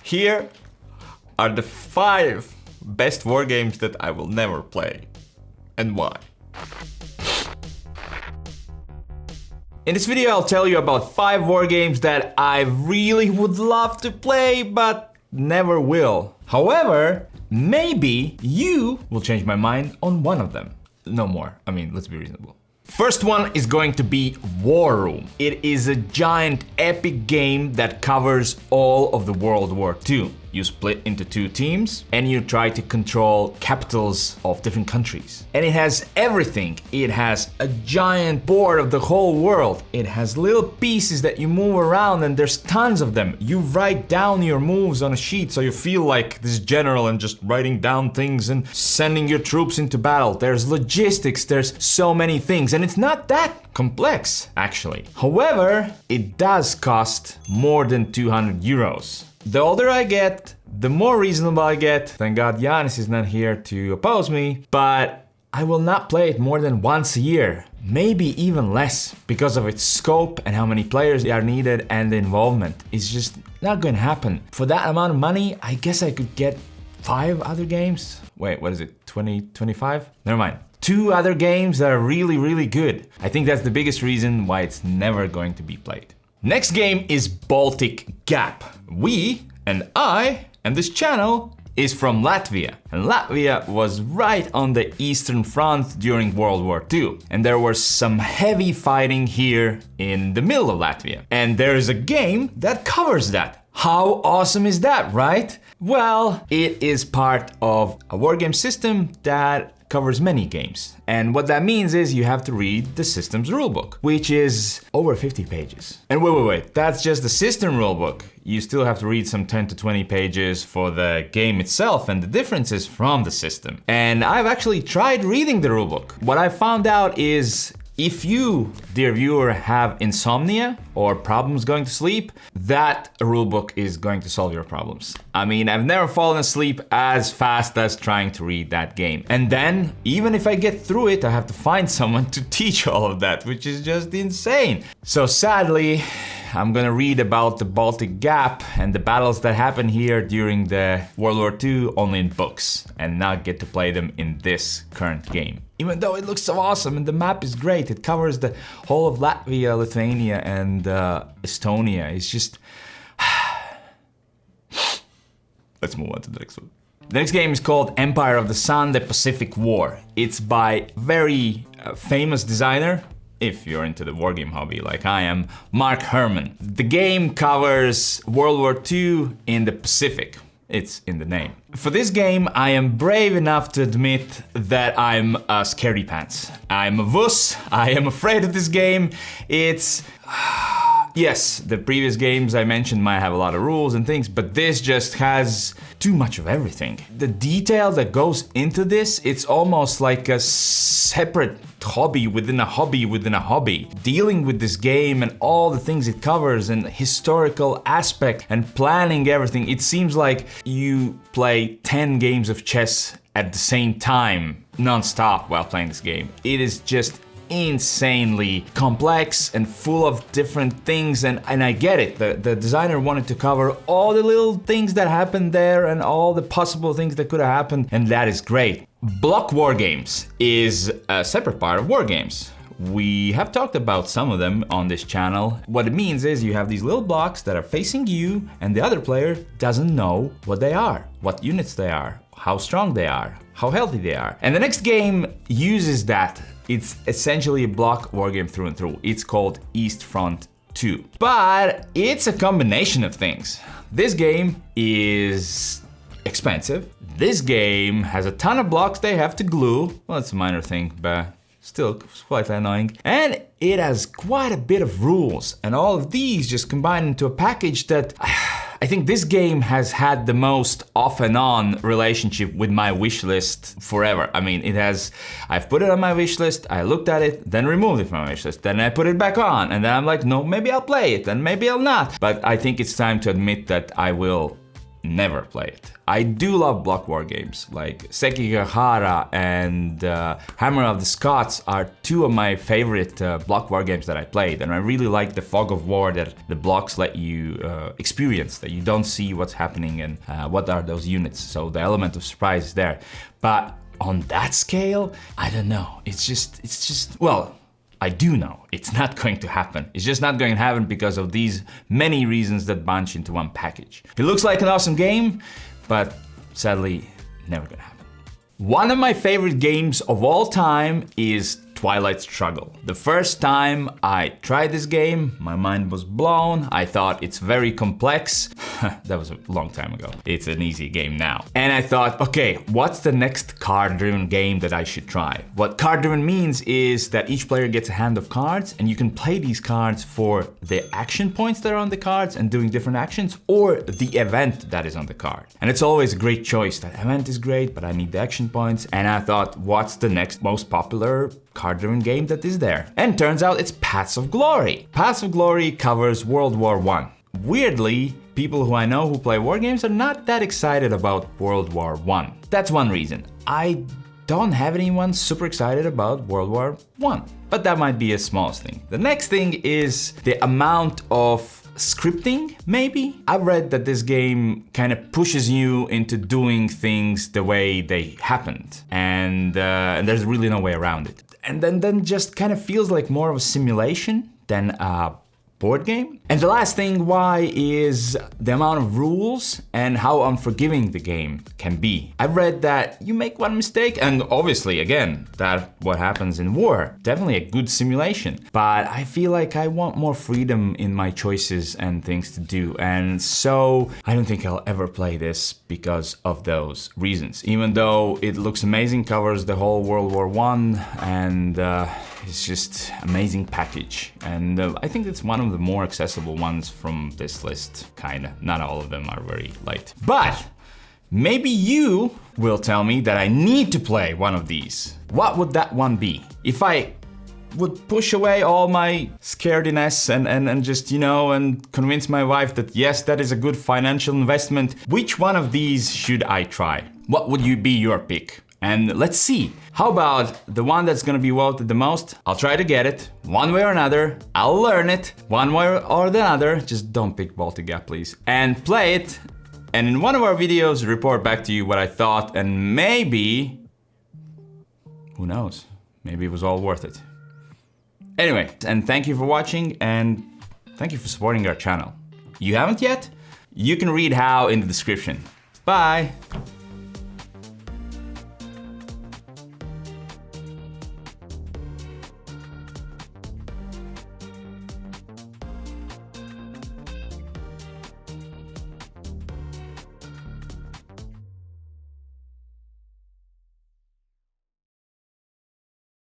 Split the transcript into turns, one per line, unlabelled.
Here are the 5 best war games that I will never play, and why. In this video, I'll tell you about 5 war games that I really would love to play, but never will. However, maybe you will change my mind on one of them. No more. I mean, let's be reasonable. First one is going to be War Room. It is a giant epic game that covers all of the World War II. You split into 2 teams and you try to control capitals of different countries. And it has everything. It has a giant board of the whole world. It has little pieces that you move around and there's tons of them. You write down your moves on a sheet so you feel like this general and just writing down things and sending your troops into battle. There's logistics, there's so many things, and it's not that complex actually. However, it does cost more than 200 euros. The older I get, the more reasonable I get. Thank God Jānis is not here to oppose me, but I will not play it more than once a year, maybe even less, because of its scope and how many players are needed and the involvement. It's just not gonna happen. For that amount of money, I guess I could get 5 other games. Wait, what is it, 25? Never mind. 2 other games that are really good. I think that's the biggest reason why it's never going to be played. Next game is Baltic Gap. We, and I, and this channel is from Latvia. And Latvia was right on the Eastern Front during World War II. And there was some heavy fighting here in the middle of Latvia. And there is a game that covers that. How awesome is that, right? Well, it is part of a wargame system that covers many games. And what that means is you have to read the system's rulebook, which is over 50 pages. And wait, that's just the system rulebook. You still have to read some 10 to 20 pages for the game itself and the differences from the system. And I've actually tried reading the rulebook. What I found out is if you, dear viewer, have insomnia or problems going to sleep, that rulebook is going to solve your problems. I mean, I've never fallen asleep as fast as trying to read that game. And then, even if I get through it, I have to find someone to teach all of that, which is just insane. So sadly, I'm gonna read about the Baltic Gap and the battles that happened here during the World War II only in books, and not get to play them in this current game. Even though it looks so awesome and the map is great, it covers the whole of Latvia, Lithuania, and Estonia. It's just... Let's move on to the next one. The next game is called Empire of the Sun, the Pacific War. It's by very famous designer, if you're into the wargame hobby like I am, Mark Herman. The game covers World War II in the Pacific. It's in the name. For this game, I am brave enough to admit that I'm a scaredy pants. I'm a wuss, I am afraid of this game. It's... Yes, the previous games I mentioned might have a lot of rules and things, but this just has too much of everything. The detail that goes into this, it's almost like a separate hobby within a hobby within a hobby. Dealing with this game and all the things it covers and historical aspect and planning everything, it seems like you play 10 games of chess at the same time, non-stop while playing this game. It is just insanely complex and full of different things, and I get it. The designer wanted to cover all the little things that happened there and all the possible things that could have happened, and that is great. Block war games is a separate part of war games. We have talked about some of them on this channel. What it means is you have these little blocks that are facing you and the other player doesn't know what they are, what units they are, how strong they are, how healthy they are. And the next game uses that. It's essentially a block wargame through and through. It's called EastFront 2. But it's a combination of things. This game is expensive. This game has a ton of blocks they have to glue. Well, it's a minor thing, but still quite annoying. And it has quite a bit of rules. And all of these just combine into a package that... I think this game has had the most off and on relationship with my wish list forever. I mean, I've put it on my wish list, I looked at it, then removed it from my wish list, then I put it back on, and then I'm like, no, maybe I'll play it, and maybe I'll not. But I think it's time to admit that I will never play it. I do love block war games, like Sekigahara and Hammer of the Scots are two of my favorite block war games that I played, and I really like the fog of war that the blocks let you experience, that you don't see what's happening and what are those units, so the element of surprise is there. But on that scale, I don't know, it's just, well, I do know it's not going to happen. It's just not going to happen because of these many reasons that bunch into one package. It looks like an awesome game, but sadly, never gonna happen. One of my favorite games of all time is Twilight Struggle. The first time I tried this game, my mind was blown. I thought it's very complex. That was a long time ago. It's an easy game now. And I thought, okay, what's the next card-driven game that I should try? What card-driven means is that each player gets a hand of cards and you can play these cards for the action points that are on the cards and doing different actions, or the event that is on the card. And it's always a great choice. That event is great, but I need the action points. And I thought, what's the next most popular card-driven game that is there? And turns out it's Paths of Glory. Paths of Glory covers World War I. Weirdly, people who I know who play war games are not that excited about World War I. That's one reason. I don't have anyone super excited about World War I, but that might be a small thing. The next thing is the amount of scripting, maybe? I've read that this game kind of pushes you into doing things the way they happened, and there's really no way around it. And then just kind of feels like more of a simulation than a board game. And the last thing why is the amount of rules and how unforgiving the game can be. I've read that you make one mistake, and obviously, again, that's what happens in war. Definitely a good simulation. But I feel like I want more freedom in my choices and things to do. And so I don't think I'll ever play this because of those reasons. Even though it looks amazing, covers the whole World War I, and it's just amazing package. And I think it's one of the more accessible ones from this list, kinda. Not all of them are very light. But maybe you will tell me that I need to play one of these. What would that one be? If I would push away all my scarediness and just, you know, and convince my wife that yes, that is a good financial investment, which one of these should I try? What would be your pick? And let's see. How about the one that's gonna be voted the most? I'll try to get it, one way or another. I'll learn it, one way or the other. Just don't pick Baltic Gap, please. And play it, and in one of our videos, report back to you what I thought, and maybe, who knows, maybe it was all worth it. Anyway, and thank you for watching, and thank you for supporting our channel. You haven't yet? You can read how in the description. Bye!